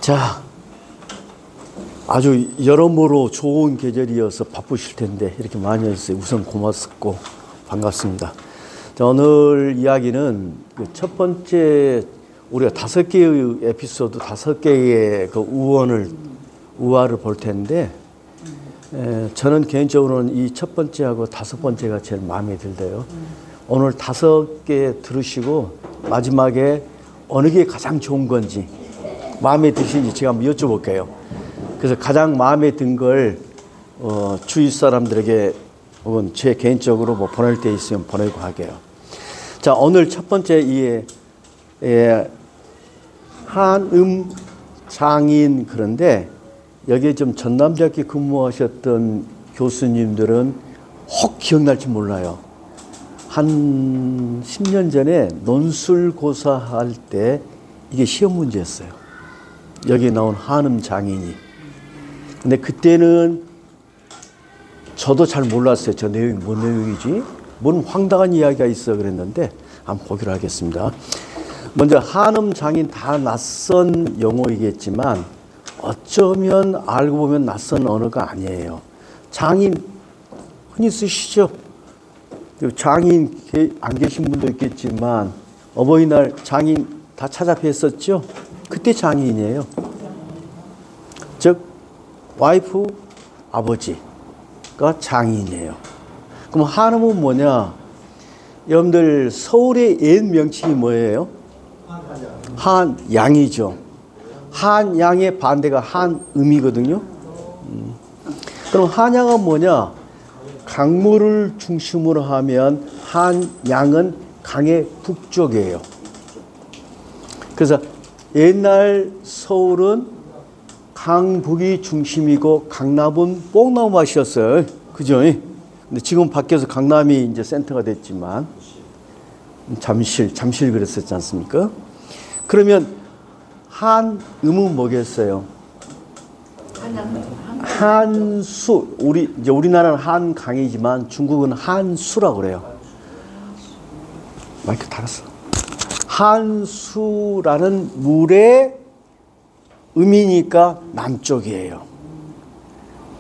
자, 아주 여러모로 좋은 계절이어서 바쁘실 텐데 이렇게 많이 해주세요. 우선 고맙고 반갑습니다. 자, 오늘 이야기는 그 첫 번째 우리가 5개의 에피소드, 5개의 그 우화를 볼 텐데, 저는 개인적으로는 이 첫 번째하고 5번째가 제일 마음에 들대요. 오늘 5개 들으시고 마지막에 어느 게 가장 좋은 건지, 마음에 드시는지 제가 한번 여쭤볼게요. 그래서 가장 마음에 든 걸 주위 사람들에게 혹은 제 개인적으로 뭐 보낼 때 있으면 보내고 하게요. 자, 오늘 첫 번째 한음 장인, 그런데 여기에 좀 전남대학교 근무하셨던 교수님들은 혹 기억날지 몰라요. 한 10년 전에 논술고사 할 때 이게 시험 문제였어요. 여기 나온 한음 장인이. 근데 그때는 저도 잘 몰랐어요. 저 내용이 뭔 내용이지? 뭔 황당한 이야기가 있어 그랬는데 한번 보기로 하겠습니다. 먼저 한음 장인, 다 낯선 용어이겠지만 어쩌면 알고 보면 낯선 언어가 아니에요. 장인 흔히 쓰시죠. 장인 안 계신 분도 있겠지만 어버이날 장인 다 찾아뵀었죠. 그때 장인이에요. 즉 와이프 아버지가 장인이에요. 그럼 한음은 뭐냐? 여러분들 서울의 옛 명칭이 뭐예요? 한양이죠. 한양의 반대가 한음이거든요. 그럼 한양은 뭐냐? 강물을 중심으로 하면 한양은 강의 북쪽이에요. 그래서 옛날 서울은 강북이 중심이고 강남은 뽕나무 맛이었어요. 그죠? 근데 지금 바뀌어서 강남이 이제 센터가 됐지만 잠실 그랬었지 않습니까? 그러면 한음은 뭐겠어요? 한수. 우리나라는 한강이지만 중국은 한수라고 그래요. 마이크 달았어. 한수라는 물의 음이니까 남쪽이에요.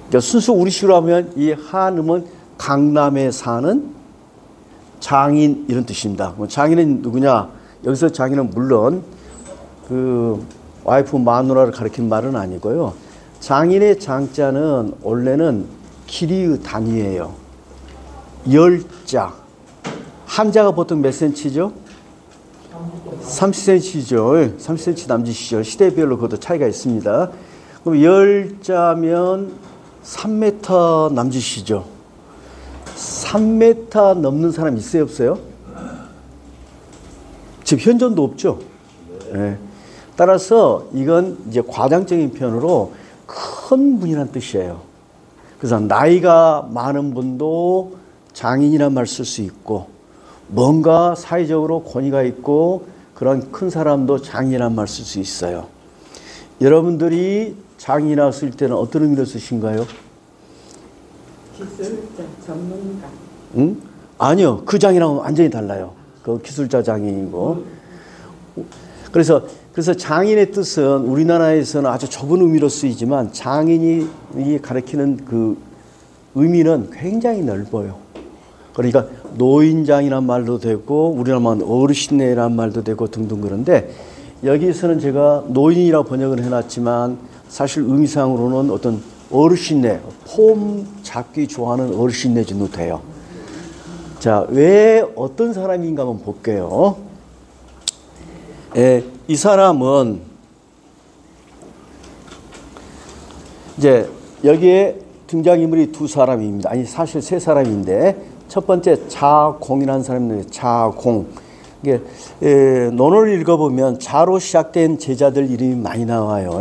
그러니까 순수 우리식으로 하면 이 한음은 강남에 사는 장인, 이런 뜻입니다. 장인은 누구냐? 여기서 장인은 물론 그 와이프 마누라를 가리키는 말은 아니고요. 장인의 장자는 원래는 길이의 단위예요. 열자. 한자가 보통 몇 센치죠? 30cm죠. 30cm 남짓이죠. 시대별로 그것도 차이가 있습니다. 그럼 열자면 3m 남짓이죠. 3m 넘는 사람 있어요, 없어요? 지금 현존도 없죠. 네. 따라서 이건 이제 과장적인 표현으로 큰 분이라는 뜻이에요. 그래서 나이가 많은 분도 장인이라는 말 쓸 수 있고, 뭔가 사회적으로 권위가 있고 그런 큰 사람도 장인이라는 말 쓸 수 있어요. 여러분들이 장인이라 쓸 때는 어떤 의미로 쓰신가요? 기술자, 전문가. 응? 아니요. 그 장이랑은 완전히 달라요. 그 기술자 장인이고. 그래서 장인의 뜻은 우리나라에서는 아주 좁은 의미로 쓰이지만 장인이 가리키는 그 의미는 굉장히 넓어요. 그러니까 노인장이란 말도 되고 우리나라만 어르신네란 말도 되고 등등. 그런데 여기서는 제가 노인이라고 번역을 해놨지만 사실 의미상으로는 어떤 어르신네, 폼 잡기 좋아하는 어르신네 정도 돼요. 자, 왜 어떤 사람인가 한번 볼게요. 이 사람은 이제 여기에 등장인물이 2사람입니다. 아니 사실 3사람인데, 첫 번째 자공이라는 사람인데, 자공. 이게 논어를 읽어보면 자로 시작된 제자들 이름이 많이 나와요.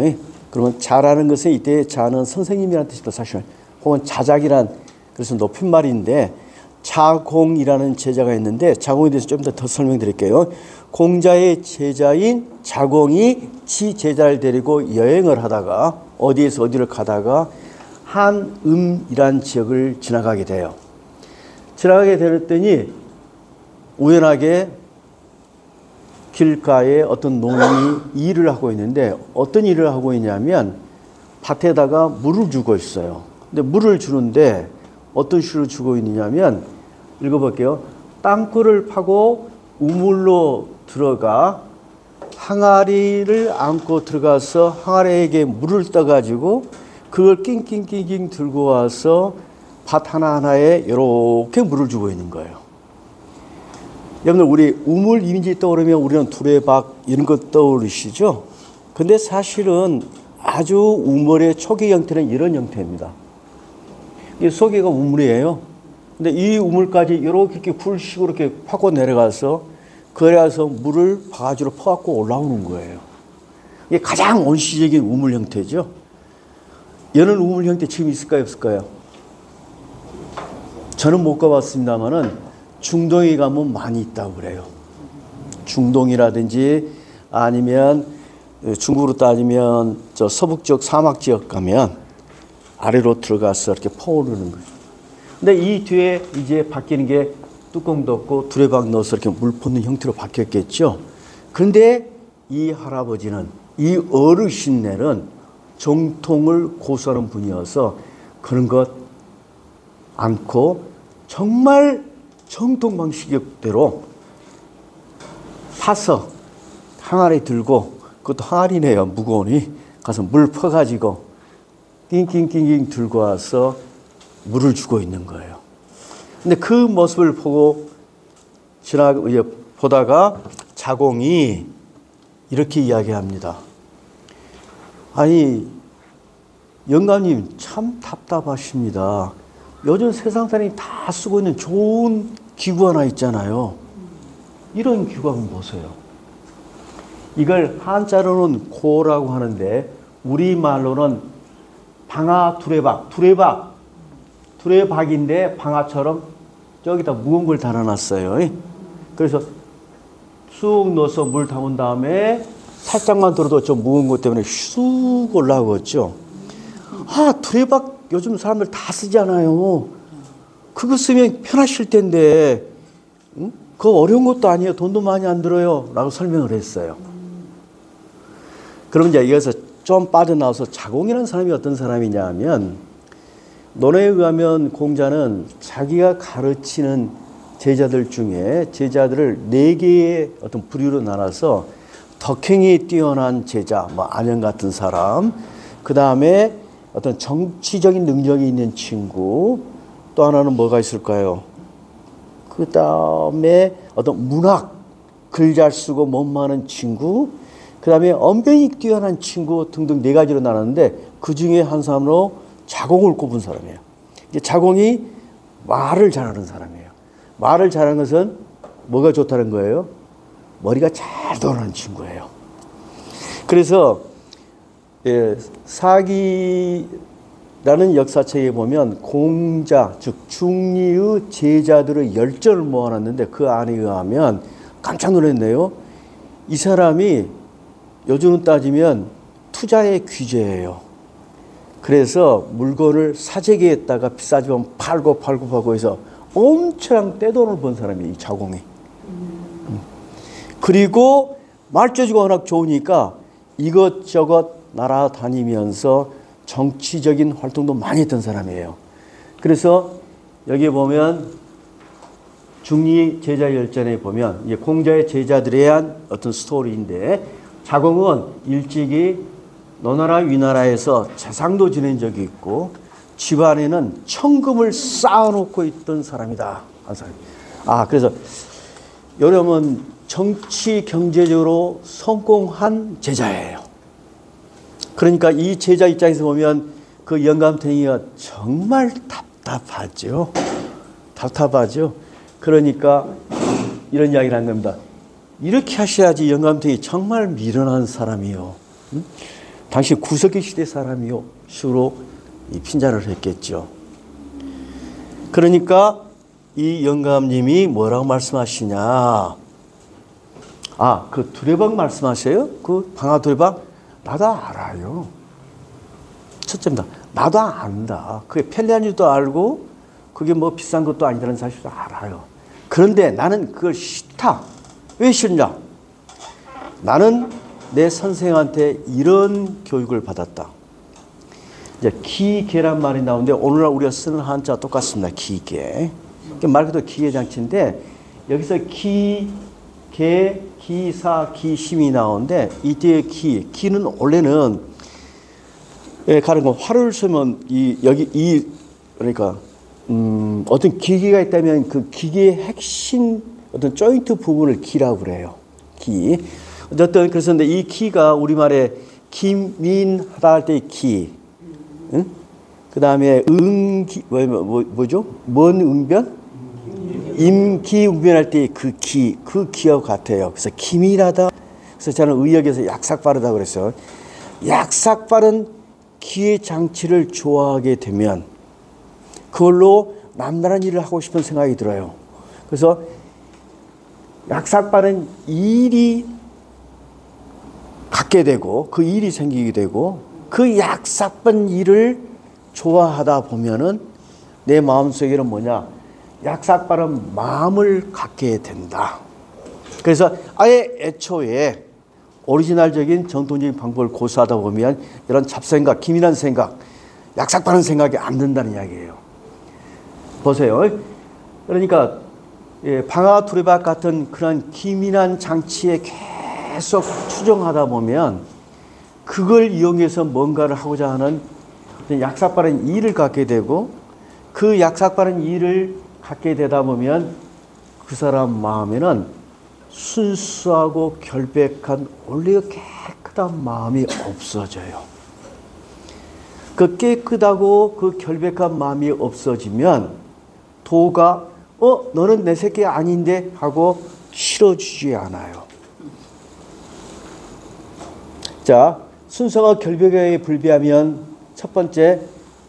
그러면 자라는 것은 이때 자는 선생님이라는 뜻이고 사실 혹은 자작이란, 그래서 높임말인데, 자공이라는 제자가 있는데 자공에 대해서 좀 더 설명드릴게요. 공자의 제자인 자공이 지 제자를 데리고 여행을 하다가 어디에서 어디를 가다가 한음이란 지역을 지나가게 돼요. 지나가게 되었더니 우연하게 길가에 어떤 농인이 일을 하고 있는데 어떤 일을 하고 있냐면 밭에다가 물을 주고 있어요. 근데 물을 주는데 어떤 식으로 주고 있느냐면 읽어볼게요. 땅굴을 파고 우물로 들어가 항아리를 안고 들어가서 항아리에게 물을 떠가지고 그걸 낑낑낑낑 들고 와서 밭 하나하나에 이렇게 물을 주고 있는 거예요. 여러분들 우리 우물 이미지 떠오르면 우리는 두레박 이런 것 떠오르시죠? 근데 사실은 아주 우물의 초기 형태는 이런 형태입니다. 이 속에가 우물이에요. 근데 이 우물까지 이렇게 굴식으로 이렇게 파고 내려가서 그래서 물을 바가지로 퍼갖고 올라오는 거예요. 이게 가장 원시적인 우물 형태죠. 이런 우물 형태 지금 있을까요, 없을까요? 저는 못 가봤습니다만은 중동에 가면 많이 있다고 그래요. 중동이라든지 아니면 중국으로 따지면 저 서북쪽 사막 지역 가면 아래로 들어가서 이렇게 퍼오르는 거죠. 근데 이 뒤에 이제 바뀌는 게 뚜껑도 없고 두레박 넣어서 이렇게 물 퍼는 형태로 바뀌었겠죠. 그런데 이 할아버지는, 이 어르신네는 정통을 고수하는 분이어서 그런 것 않고 정말 정통 방식대로 파서 항아리 들고, 그것도 항아리네요, 무거우니, 가서 물 퍼가지고 낑낑낑낑 들고 와서 물을 주고 있는 거예요. 근데 그 모습을 보고 보다가 자공이 이렇게 이야기합니다. 아니, 영감님 참 답답하십니다. 요즘 세상 사람이 다 쓰고 있는 좋은 기구 하나 있잖아요. 이런 기구 한번 보세요. 이걸 한자로는 고라고 하는데 우리말로는 방아 두레박인데 방아처럼 저기다 무거운 걸 달아놨어요. 그래서 쑥 넣어서 물 담은 다음에 살짝만 들어도 좀 무거운 것 때문에 쑥 올라오겠죠. 두레박 요즘 사람들 다 쓰잖아요. 그거 쓰면 편하실 텐데, 응? 그거 어려운 것도 아니에요. 돈도 많이 안 들어요. 라고 설명을 했어요. 그럼 이제 여기서 좀 빠져나와서 자공이라는 사람이 어떤 사람이냐 하면, 논어에 의하면 공자는 자기가 가르치는 제자들 중에 제자들을 4개의 어떤 부류로 나눠서 덕행이 뛰어난 제자, 안영 같은 사람, 그 다음에 어떤 정치적인 능력이 있는 친구, 또 하나는 뭐가 있을까요? 그 다음에 어떤 문학, 글 잘 쓰고 몸 많은 친구, 그 다음에 언변이 뛰어난 친구 등등 4가지로 나눴는데 그 중에 한 사람으로 자공을 꼽은 사람이에요. 이제 자공이 말을 잘하는 사람이에요. 말을 잘하는 것은 뭐가 좋다는 거예요? 머리가 잘 돌아가는 친구예요. 그래서 사기라는 역사책에 보면 공자, 즉 중리의 제자들의 열전을 모아놨는데 그 안에 의하면 깜짝 놀랐네요. 이 사람이 요즘은 따지면 투자의 귀재예요. 그래서 물건을 사재기에다가 비싸지면 팔고 해서 엄청 떼돈을 번 사람이에요, 이 자공이. 그리고 말재주가 워낙 좋으니까 이것저것 날아다니면서 정치적인 활동도 많이 했던 사람이에요. 그래서 여기 보면 중리 제자 열전에 보면 이제 공자의 제자들에 대한 어떤 스토리인데, 자공은 일찍이 너나라 위나라에서 재상도 지낸 적이 있고 집안에는 천금을 쌓아놓고 있던 사람이다. 그래서 여러분 정치 경제적으로 성공한 제자예요. 그러니까 이 제자 입장에서 보면 그 영감탱이가 정말 답답하죠. 그러니까 이런 이야기를 한 겁니다. 이렇게 하셔야지 영감탱이 정말 미련한 사람이요. 응? 당시 구석기 시대 사람이요. 식으로 핀잔을 했겠죠. 그러니까 이 영감님이 뭐라고 말씀하시냐. 그 두레박 말씀하셔요? 그 방아 두레박? 나도 알아요. 첫째입니다. 나도 안다. 그게 편리한 줄도 알고 그게 뭐 비싼 것도 아니라는 사실도 알아요. 그런데 나는 그걸 싫다. 왜 싫냐? 나는 내 선생한테 이런 교육을 받았다. 이제 기계란 말이 나오는데 오늘날 우리가 쓰는 한자 똑같습니다. 기계. 말 그대로 기계 장치인데 여기서 기, 개, 기사, 기심이 나오는데 이때의 기는 원래는 가는 거 활을 쏘면 여기 그러니까 어떤 기계가 있다면 그 기계의 핵심 어떤 조인트 부분을 기라고 그래요. 기. 어쨌든 그래서 근데 이 기가 우리말에 기민하다 할 때 기. 응? 그 다음에 뭐죠? 먼 응변? 임기응변할 때 그 기하고 같아요. 그래서 기밀하다. 그래서 저는 의역에서 약삭빠르다 그랬어요. 약삭빠른 기의 장치를 좋아하게 되면 그걸로 남다른 일을 하고 싶은 생각이 들어요. 그래서 약삭빠른 일이 갖게 되고 그 일이 생기게 되고 그 약삭빠른 일을 좋아하다 보면은 내 마음속에는 뭐냐? 약삭빠른 마음을 갖게 된다. 그래서 아예 애초에 오리지널적인 전통적인 방법을 고수하다 보면 이런 잡생각, 기민한 생각, 약삭빠른 생각이 안 든다는 이야기예요. 보세요. 그러니까 방아 두레박 같은 그런 기민한 장치에 계속 추정하다 보면 그걸 이용해서 뭔가를 하고자 하는 약삭빠른 일을 갖게 되고 그 약삭빠른 일을 갖게 되다 보면 그 사람 마음에는 순수하고 결백한 원래 깨끗한 마음이 없어져요. 그 깨끗하고 그 결백한 마음이 없어지면 도가 너는 내 새끼 아닌데 하고 실어주지 않아요. 자, 순수와 결백에 불비하면 첫 번째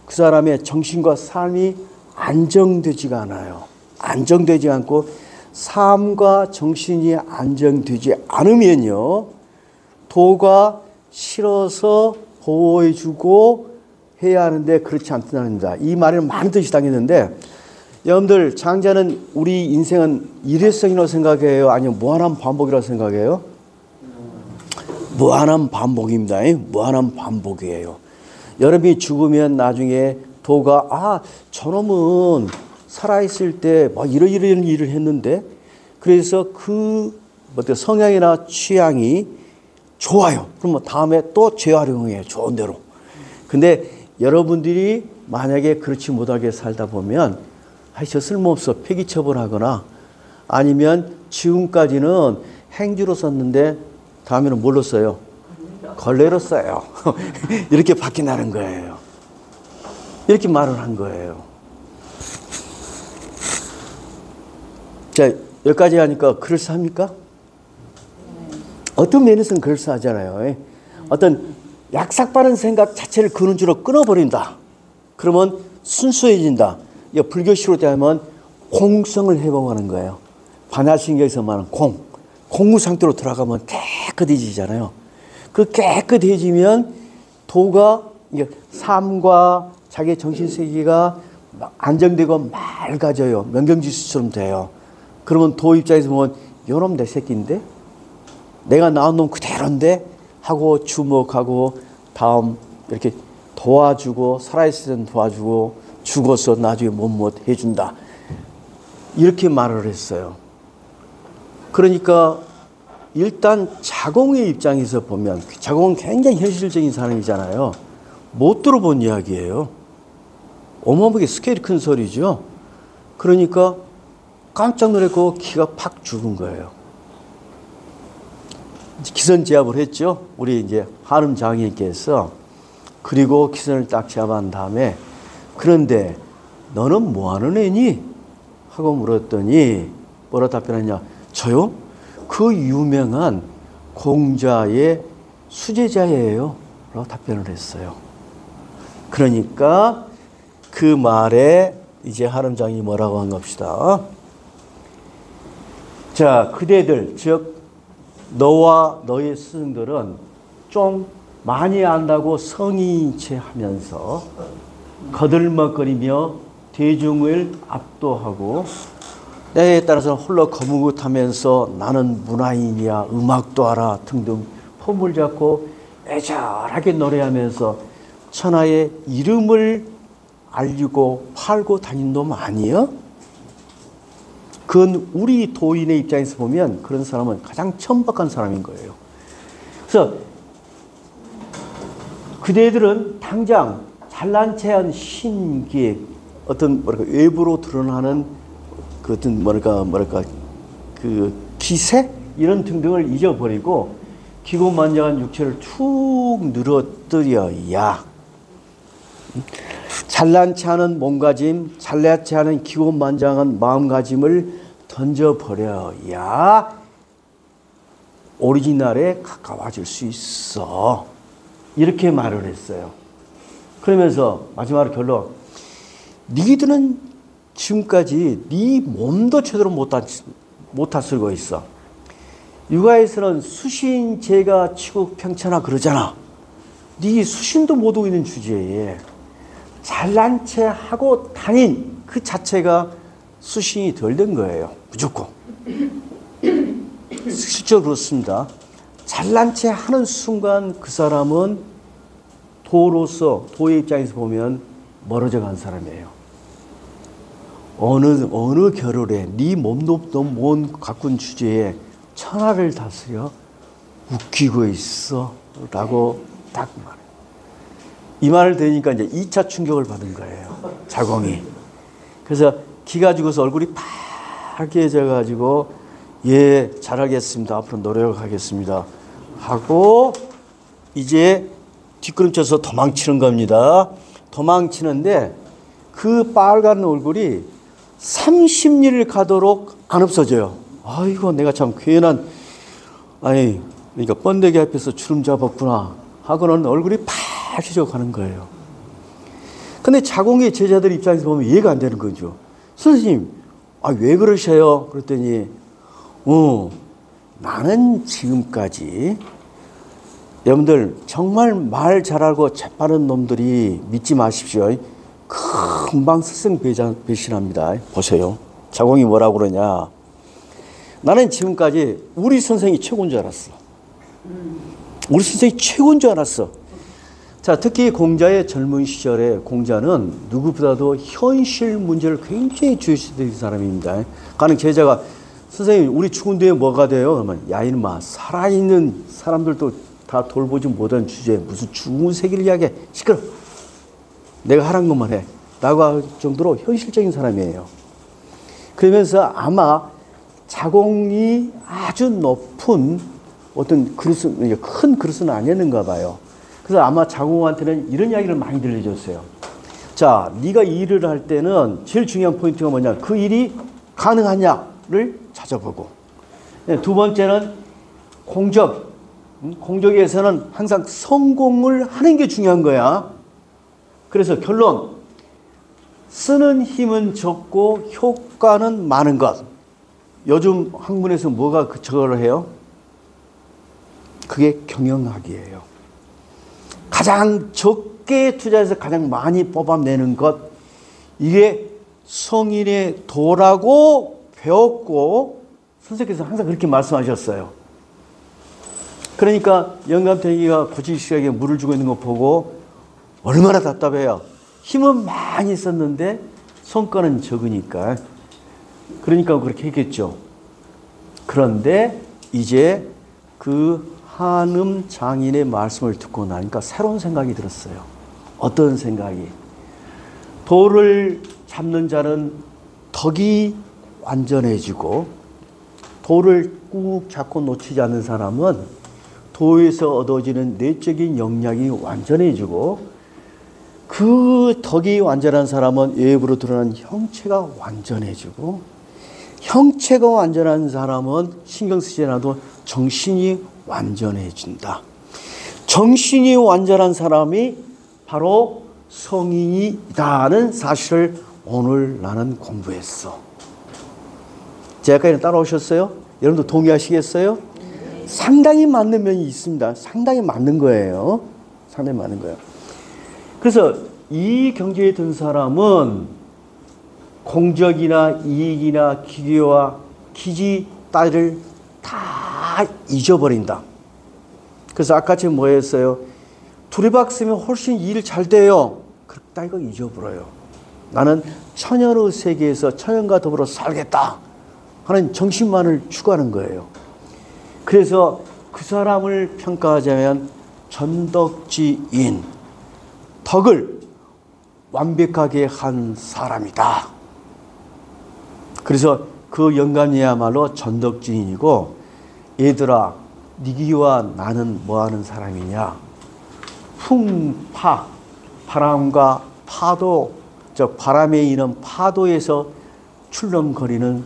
그 사람의 정신과 삶이 안정되지가 않아요. 안정되지 않고 삶과 정신이 안정되지 않으면요. 도가 실어서 보호해주고 해야 하는데 그렇지 않다는다. 이 말에는 많은 뜻이 담겼는데 여러분들 장자는 우리 인생은 일회성이라고 생각해요? 아니면 무한한 반복이라고 생각해요? 무한한 반복입니다. 무한한 반복이에요. 여러분이 죽으면 나중에 도가 저놈은 살아있을 때 막 이런 일을 했는데 그래서 그 성향이나 취향이 좋아요. 그러면 다음에 또 재활용해요. 좋은 대로. 근데 여러분들이 만약에 그렇지 못하게 살다 보면 저 쓸모없어 폐기 처분하거나 아니면 지금까지는 행주로 썼는데 다음에는 뭘로 써요? 걸레로 써요. 이렇게 바뀌나는 거예요. 이렇게 말을 한 거예요. 자, 여기까지 하니까 그럴싸합니까? 어떤 면에서는 그럴싸하잖아요. 어떤 약삭빠른 생각 자체를 근원주로 끊어버린다. 그러면 순수해진다. 불교식으로 대하면 공성을 회복하는 거예요. 반야신경에서 말하는 공무 상태로 들어가면 깨끗해지잖아요. 그 깨끗해지면 도가 삶과 자기 정신세계가 안정되고 맑아져요. 명경지수처럼 돼요. 그러면 도 입장에서 보면 요놈 내 새끼인데 내가 낳은 놈 그대로인데 하고 주목하고 다음 이렇게 도와주고 살아있을 때는 도와주고 죽어서 나중에 못 해준다. 이렇게 말을 했어요. 그러니까 일단 자공의 입장에서 보면 자공은 굉장히 현실적인 사람이잖아요. 못 들어본 이야기예요. 어마어마하게 스케일이 큰 소리죠. 그러니까 깜짝 놀랐고 기가 팍 죽은 거예요. 기선제압을 했죠. 우리 이제 한음 장인께서. 그리고 기선을 딱 제압한 다음에 그런데 너는 뭐 하는 애니? 하고 물었더니 뭐라 답변하냐? 저요? 그 유명한 공자의 수제자예요. 라고 답변을 했어요. 그러니까 그 말에 이제 한음장이 뭐라고 한 겁시다. 자, 그대들, 즉 너와 너의 스승들은 좀 많이 안다고 성의인 채 하면서 거들먹거리며 대중을 압도하고 때에 따라서 홀로 거뭇하면서 나는 문화인이야, 음악도 알아 등등 폼을 잡고 애절하게 노래하면서 천하의 이름을 알리고 팔고 다닌 놈 아니에요? 그건 우리 도인의 입장에서 보면 그런 사람은 가장 천박한 사람인 거예요. 그래서 그대들은 당장 잘난 체한 신기에 어떤 외부로 드러나는 그 어떤 그 기세 이런 등등을 잊어버리고 기고만장한 육체를 쭉 늘어뜨려야 잘난치 않은 몸가짐, 잘난치 않은 기고만장한 마음가짐을 던져버려야 오리지널에 가까워질 수 있어. 이렇게 말을 했어요. 그러면서 마지막으로 결론, 니들은 지금까지 네 몸도 제대로 못 다스리고 있어. 육아에서는 수신, 제가, 치국, 평천하 그러잖아. 네 수신도 못 오고 있는 주제에 잘난 체 하고 다닌 그 자체가 수신이 덜 된 거예요. 무조건. 실제로 그렇습니다. 잘난 체 하는 순간 그 사람은 도로서, 도의 입장에서 보면 멀어져 간 사람이에요. 어느 겨를에 네 몸도 못 가꾼 주제에 천하를 다스려 웃기고 있어 라고 딱 말해요. 이 말을 들으니까 이제 2차 충격을 받은 거예요. 자공이. 그래서 기가 죽어서 얼굴이 파개져-가지고 예, 잘하겠습니다. 앞으로 노력하겠습니다. 하고 이제 뒷걸음쳐서 도망치는 겁니다. 도망치는데 그 빨간 얼굴이 30리를 가도록 안 없어져요. 아이고, 내가 참 괜한, 그러니까 번데기 앞에서 주름 잡았구나 하고는 얼굴이 파개져 가는 거예요. 근데 자공의 제자들 입장에서 보면 이해가 안 되는 거죠. 선생님, 왜 그러셔요? 그랬더니, 나는 지금까지, 여러분들 정말 말 잘하고 재빠른 놈들이 믿지 마십시오. 금방 스승 배신합니다. 보세요. 자공이 뭐라고 그러냐. 나는 지금까지 우리 선생이 최고인 줄 알았어. 우리 선생이 최고인 줄 알았어. 자, 특히 공자의 젊은 시절에 공자는 누구보다도 현실 문제를 굉장히 중시했던 사람입니다. 가령 제자가 선생님 우리 죽은 뒤에 뭐가 돼요? 그러면 야 이놈아, 살아있는 사람들도 다 돌보지 못한 주제에 무슨 죽은 세계를 이야기해. 시끄러. 내가 하란 것만 해. 라고 할 정도로 현실적인 사람이에요. 그러면서 아마 자공이 아주 높은 어떤 그릇은, 큰 그릇은 아니었는가 봐요. 그래서 아마 자공한테는 이런 이야기를 많이 들려줬어요. 자, 네가 일을 할 때는 제일 중요한 포인트가 뭐냐. 그 일이 가능하냐를 찾아보고. 두 번째는 공적. 공적에서는 항상 성공을 하는 게 중요한 거야. 그래서 결론. 쓰는 힘은 적고 효과는 많은 것. 요즘 학문에서 뭐가 저걸 해요? 그게 경영학이에요. 가장 적게 투자해서 가장 많이 뽑아내는 것. 이게 성인의 도라고 배웠고 선생님께서 항상 그렇게 말씀하셨어요. 그러니까 영감탱이가 고지식에게 물을 주고 있는 거 보고 얼마나 답답해요. 힘은 많이 썼는데 성과는 적으니까. 그러니까 그렇게 했겠죠. 그런데 이제 그 한음 장인의 말씀을 듣고 나니까 새로운 생각이 들었어요. 어떤 생각이? 도를 잡는 자는 덕이 완전해지고 도를 꾹 잡고 놓치지 않는 사람은 도에서 얻어지는 내적인 영향이 완전해지고 그 덕이 완전한 사람은 외부로 드러나는 형체가 완전해지고 형체가 완전한 사람은 신경 쓰지 않아도 정신이 완전해진다. 정신이 완전한 사람이 바로 성인이다는 사실을 오늘 나는 공부했어. 제 아까에는 따라오셨어요? 여러분도 동의하시겠어요? 상당히 맞는 면이 있습니다. 상당히 맞는 거예요. 상당히 맞는 거예요. 그래서 이 경지에 든 사람은 공적이나 이익이나 기계와 기지 따위를 다 잊어버린다. 그래서 아까 지금 뭐 했어요? 두레박 쓰면 훨씬 일 잘 돼요. 그렇다 이거 잊어버려요. 나는 천연의 세계에서 천연과 더불어 살겠다 하는 정신만을 추구하는 거예요. 그래서 그 사람을 평가하자면 전덕지인, 덕을 완벽하게 한 사람이다. 그래서 그 영감이야말로 전덕지인이고, 얘들아 니기와 나는 뭐하는 사람이냐? 풍파, 바람과 파도, 즉 바람에 이는 파도에서 출렁거리는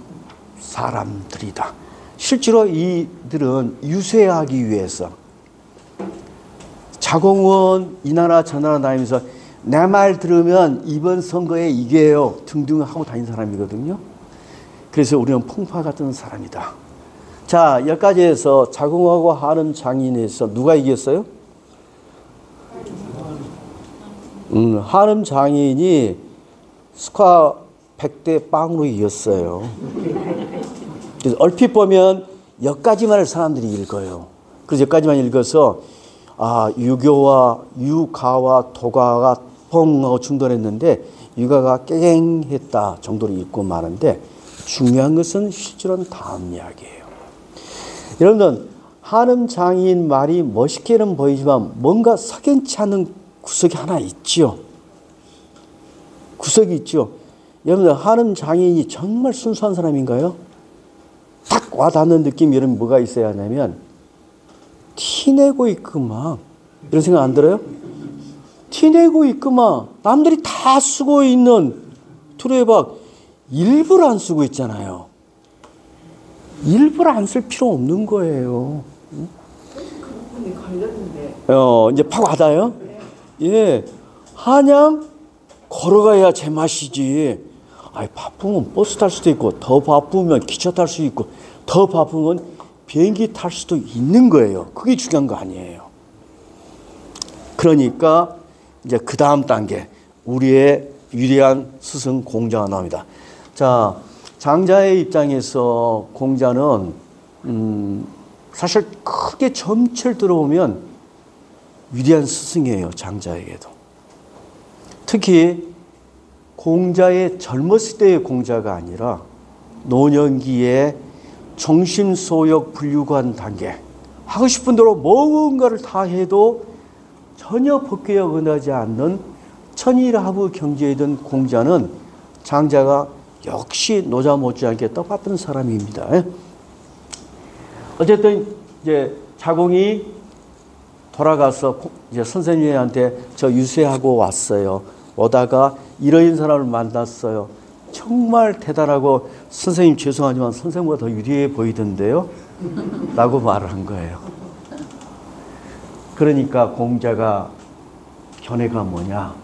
사람들이다. 실제로 이들은 유세하기 위해서 자공원 이 나라 저 나라 다니면서 내 말 들으면 이번 선거에 이겨요 등등 하고 다닌 사람이거든요. 그래서 우리는 풍파 같은 사람이다. 자, 여기까지 해서 자공하고 한음 장인에서 누가 이겼어요? 한음 장인이 스코어 100대 0로 이겼어요. 그래서 얼핏 보면 여기까지만 사람들이 읽어요. 그래서 여기까지만 읽어서 유교와 유가와 도가가 펑하고 충돌했는데 유가가 깽했다 정도로 읽고 마는데, 중요한 것은 실제로는 다음 이야기예요. 여러분들, 한음 장인 말이 멋있게는 보이지만 뭔가 석연치 않은 구석이 하나 있죠. 구석이 있죠. 여러분들, 한음 장인이 정말 순수한 사람인가요? 딱 와닿는 느낌이 여러분 뭐가 있어야 하냐면, 티내고 있구만, 이런 생각 안 들어요? 티내고 있구만. 남들이 다 쓰고 있는 두레박 일부러 안 쓰고 있잖아요. 일부러 안 쓸 필요 없는 거예요. 그분이 걸렸는데. 이제 팍 와닿아요? 예. 한양 걸어가야 제맛이지. 바쁘면 버스 탈 수도 있고, 더 바쁘면 기차 탈 수 있고, 더 바쁘면 비행기 탈 수도 있는 거예요. 그게 중요한 거 아니에요. 그러니까 이제 그 다음 단계, 우리의 위대한 스승 공자가 나옵니다. 자, 장자의 입장에서 공자는 사실 크게 점철 들어오면 위대한 스승이에요. 장자에게도. 특히 공자의 젊었을 때의 공자가 아니라 노년기에 정신소욕 불유관 단계, 하고 싶은 대로 뭔가를 다 해도 전혀 법규에 어긋나지 않는 천일하부 경지에 든 공자는 장자가 역시 노자 못지않게 떡받은 사람입니다. 어쨌든 이제 자공이 돌아가서 이제 선생님한테 저 유세하고 왔어요. 오다가 이런 사람을 만났어요. 정말 대단하고 선생님 죄송하지만 선생님보다 더 유리해 보이던데요? 라고 말을 한 거예요. 그러니까 공자가 견해가 뭐냐?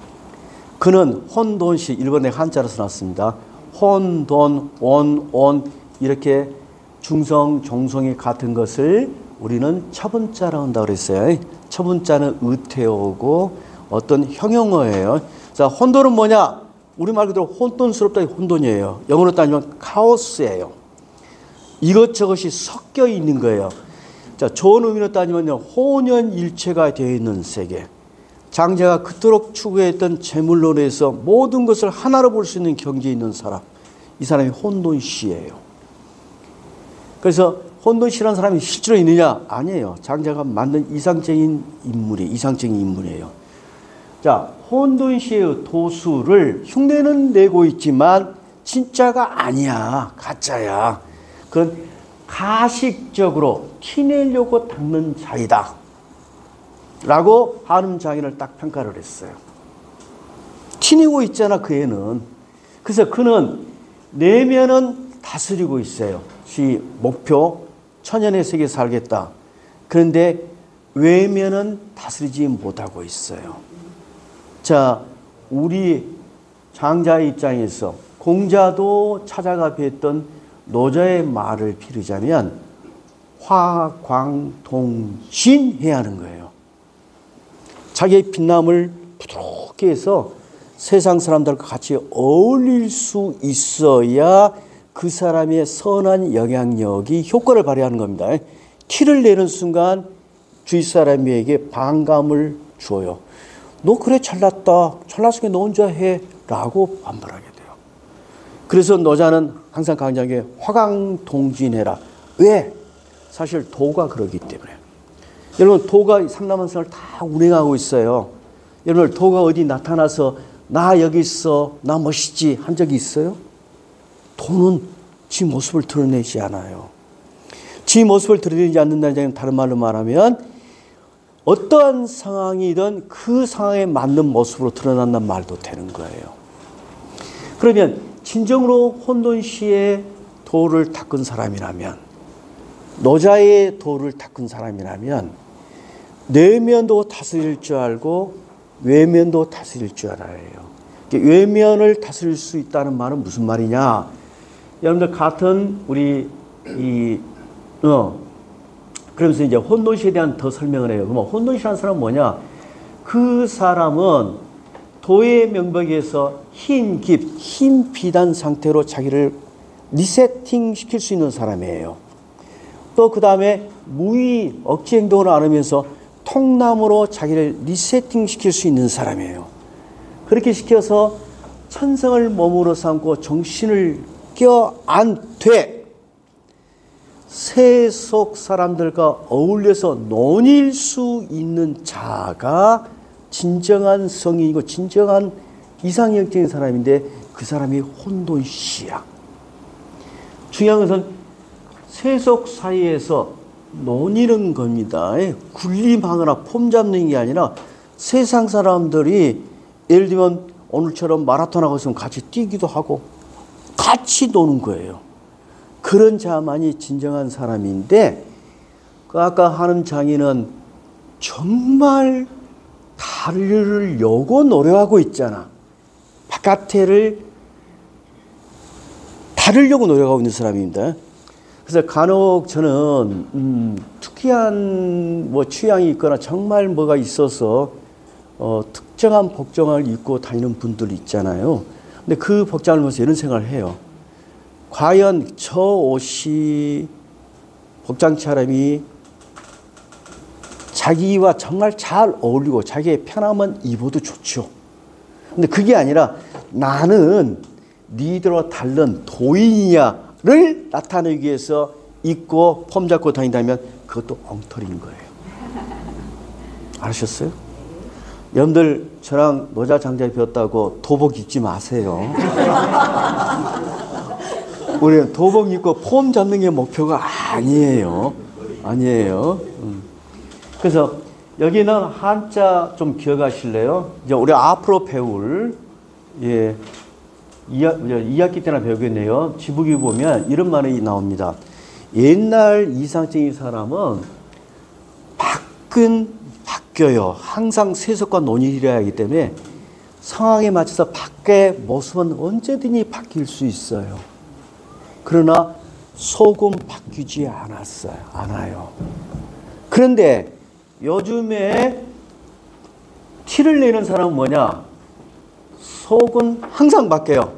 그는 혼돈시, 일본의 한자로 써놨습니다. 혼돈, 온 이렇게 중성, 종성이 같은 것을 우리는 처분자라고 한다고 그랬어요. 처분자는 의태어고 어떤 형용어예요. 자, 혼돈은 뭐냐? 우리말 그대로 혼돈스럽다, 혼돈이에요. 영어로 따지면 카오스예요. 이것저것이 섞여 있는 거예요. 자, 좋은 의미로 따지면요, 혼연일체가 되어 있는 세계. 장자가 그토록 추구했던 재물론에서 모든 것을 하나로 볼 수 있는 경지에 있는 사람, 이 사람이 혼돈시예요. 그래서 혼돈시라는 사람이 실제로 있느냐? 아니에요. 장자가 만든 이상적인 인물이에요. 자, 혼돈시의 도수를 흉내는 내고 있지만 진짜가 아니야. 가짜야. 그건 가식적으로 티내려고 닦는 자이다 라고 한음 장인을 딱 평가를 했어요. 티내고 있잖아, 그 애는. 그래서 그는 내면은 다스리고 있어요. 시 목표, 천연의 세계에 살겠다. 그런데 외면은 다스리지 못하고 있어요. 자, 우리 장자의 입장에서 공자도 찾아가 뵀던 노자의 말을 빌으자면 화광동신 해야 하는 거예요. 자기의 빛남을 부드럽게 해서 세상 사람들과 같이 어울릴 수 있어야 그 사람의 선한 영향력이 효과를 발휘하는 겁니다. 티를 내는 순간 주위 사람에게 반감을 줘요. 너 그래 잘났다. 잘났으니까 너 혼자 해. 라고 반발하게 돼요. 그래서 노자는 항상 강조하게 화강동진해라. 왜? 사실 도가 그러기 때문에. 여러분 도가 삼라만상을 다 운행하고 있어요. 여러분 도가 어디 나타나서 나 여기 있어. 나 멋있지. 한 적이 있어요? 도는 지 모습을 드러내지 않아요. 지 모습을 드러내지 않는다는 점은 다른 말로 말하면 어떠한 상황이든 그 상황에 맞는 모습으로 드러난다는 말도 되는 거예요. 그러면 진정으로 혼돈시의 도를 닦은 사람이라면, 노자의 도를 닦은 사람이라면 내면도 다스릴 줄 알고 외면도 다스릴 줄 알아요. 외면을 다스릴 수 있다는 말은 무슨 말이냐? 여러분들 같은 우리 그러면서 이제 혼돈시에 대한 더 설명을 해요. 그럼 혼돈시라는 사람은 뭐냐? 그 사람은 도의 명백에서 흰 비단 상태로 자기를 리세팅 시킬 수 있는 사람이에요. 또 그 다음에 무의, 억지 행동을 안 하면서 통남으로 자기를 리세팅 시킬 수 있는 사람이에요. 그렇게 시켜서 천성을 몸으로 삼고 정신을 껴안되 세속 사람들과 어울려서 논일 수 있는 자가 진정한 성인이고 진정한 이상형적인 사람인데 그 사람이 혼돈시야. 중요한 것은 세속 사이에서 논이는 겁니다. 군림하거나 폼 잡는 게 아니라 세상 사람들이 예를 들면 오늘처럼 마라톤 하고 있으면 같이 뛰기도 하고 같이 노는 거예요. 그런 자만이 진정한 사람인데 그 아까 하는 장인은 정말 다르려고 노력하고 있잖아. 바깥에를 다르려고 노력하고 있는 사람입니다. 그래서 간혹 저는 특이한 취향이 있거나 정말 뭐가 있어서 특정한 복장을 입고 다니는 분들 있잖아요. 근데 그 복장을 보면서 이런 생각을 해요. 과연 저 옷이 복장 차림이 자기와 정말 잘 어울리고 자기의 편함은 입어도 좋죠. 근데 그게 아니라 나는 니들과 다른 도인이야를 나타내기 위해서 입고 폼 잡고 다닌다면 그것도 엉터리인 거예요. 아셨어요? 여러분들 저랑 노자 장자에 배웠다고 도복 입지 마세요. 우리는 도복 입고 폼 잡는 게 목표가 아니에요. 아니에요. 그래서 여기는 한자 좀 기억하실래요? 이제 우리 앞으로 배울 2학기 때나 배우겠네요. 지북이 보면 이런 말이 나옵니다. 옛날 이상적인 사람은 바뀌어요. 항상 세속과 논일이라 하기 때문에 상황에 맞춰서 밖의 모습은 언제든지 바뀔 수 있어요. 그러나 속은 바뀌지 않아요. 그런데 요즘에 티를 내는 사람은 뭐냐? 속은 항상 바뀌어요.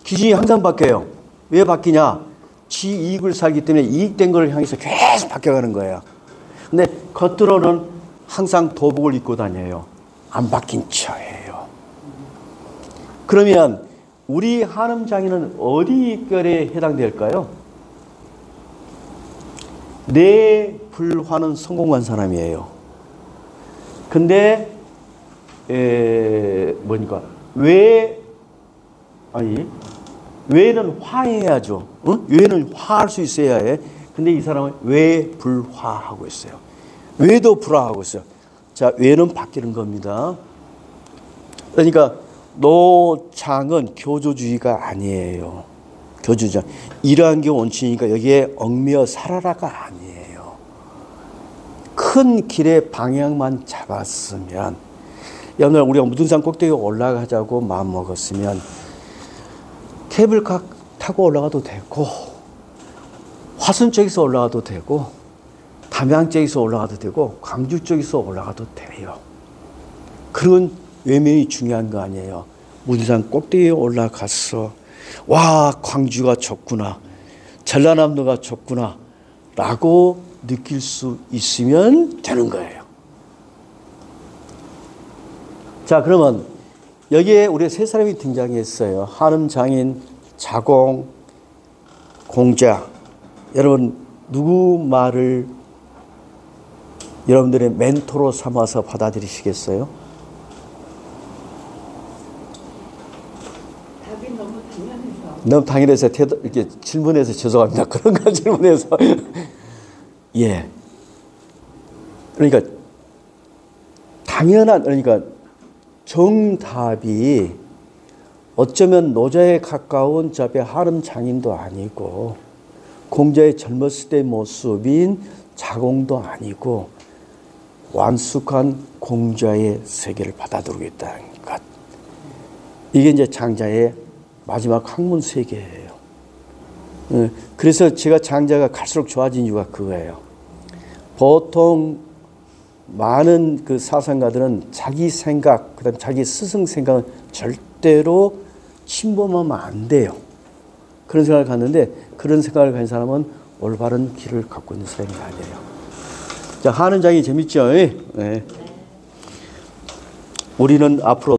기준이 항상 바뀌어요. 왜 바뀌냐? 지 이익을 살기 때문에 이익된 걸 향해서 계속 바뀌어가는 거예요. 근데 겉으로는 항상 도복을 입고 다녀요. 안 바뀐 척해요. 그러면 우리 한음 장인은 어디 결에 해당될까요? 내 불화는 성공한 사람이에요. 근데 외는 화해야죠. 외는 화할 수 있어야 해. 근데 이 사람은 외 불화하고 있어요. 외도 불화하고 있어요. 자, 외는 바뀌는 겁니다. 그러니까 노장은 교조주의가 아니에요. 교조주의. 이러한 게 원칙이니까 여기에 얽매여 살아라가 아니에요. 큰 길의 방향만 잡았으면, 여러분 우리가 무등산 꼭대기에 올라가자고 마음먹었으면 케이블카 타고 올라가도 되고 화순 쪽에서 올라가도 되고 담양 쪽에서 올라가도 되고 광주 쪽에서 올라가도 돼요. 그런 외면이 중요한 거 아니에요. 문산 꼭대기에 올라가서 와, 광주가 좋구나, 전라남도가 좋구나 라고 느낄 수 있으면 되는 거예요. 자, 그러면 여기에 우리 세 사람이 등장했어요. 한음 장인, 자공, 공자. 여러분 누구 말을 여러분들의 멘토로 삼아서 받아들이시겠어요? 답이 너무 당연해서. 너무 당연해서 이렇게 질문해서 죄송합니다. 그런 거 질문해서. 예. 그러니까 당연한, 그러니까 정답이 어쩌면 노자에 가까운 저의 한음 장인도 아니고 공자의 젊었을 때 모습인 자공도 아니고 완숙한 공자의 세계를 받아들이고 있다는 것. 이게 이제 장자의 마지막 학문 세계예요. 그래서 제가 장자가 갈수록 좋아진 이유가 그거예요. 보통 많은 그 사상가들은 자기 생각, 그다음 자기 스승 생각은 절대로 침범하면 안 돼요. 그런 생각을 갖는데 그런 생각을 가진 사람은 올바른 길을 갖고 있는 사람이 아니에요. 자, 한음 장이 재밌죠? 네. 우리는 앞으로